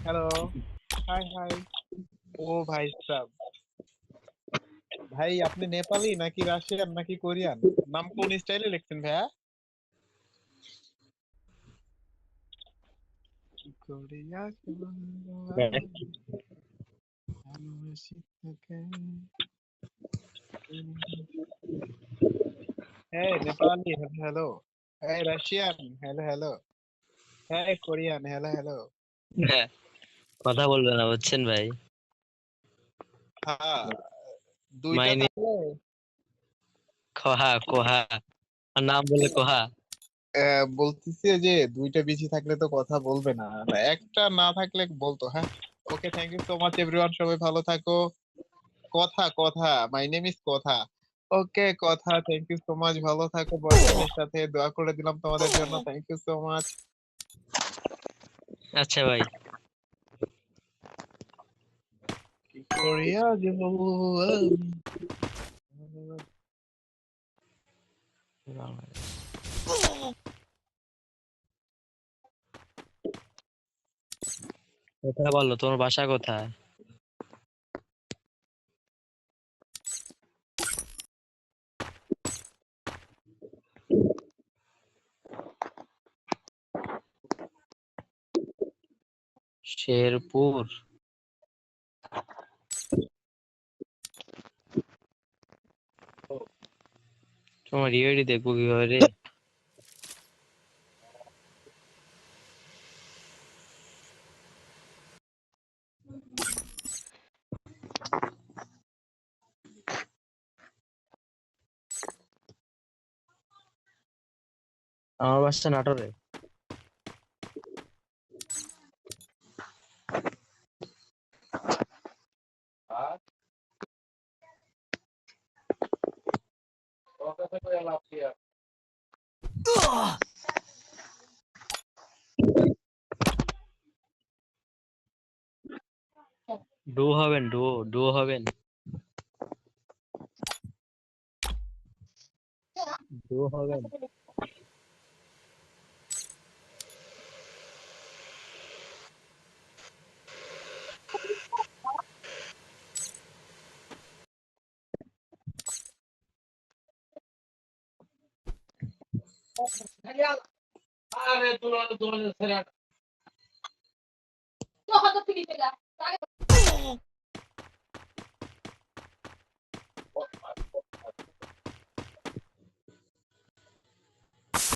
Hello, high high. ও ভাই sub, ভাই আপনি নেপালি নাকি রাশিয়ান নাকি কোরিয়ান? নাম কোন স্টাইলে লিখছেন ভাইয়া? কোরিয়াকে বন্ধু আমি ভালোবাসি তোকে। হ্যাঁ নেপালি, হ্যালো হ্যালো। হ্যাঁ রাশিয়ান, হ্যালো হ্যালো। হ্যাঁ কোরিয়ান, হ্যালো হ্যালো। হ্যাঁ, কথা বলবে না বুঝছেন ভাই। হ্যাঁ, দুইটা মাইনে থাকলে খহা কোহা, আর নাম বলে কোহা। বলতেছি যে দুইটা বেশি থাকলে তো কথা বলবে না, একটা না থাকলে বলতো। হ্যাঁ, okay, thank you so much everyone, সবাই ভালো থাকো। কথা কথা, মাই নেম ইজ কথা। ওকে কথা, থ্যাংক ইউ সো মাচ, ভালো থাকো বয়ফ্রেন্ডের সাথে, দোয়া করে দিলাম তোমাদের জন্য, থ্যাংক ইউ সো মাচ। আচ্ছা ভাই, কি করিয়া যে বলবো আমি। কথা বলো, তোমার বাসা কোথায়? শেরপুর। তোমার ইয়েডি দেখবো কিভাবে রে? আমার বাসা নাটোরে। ডু হবেন, ডু ডু হবেন, ডু হবেন।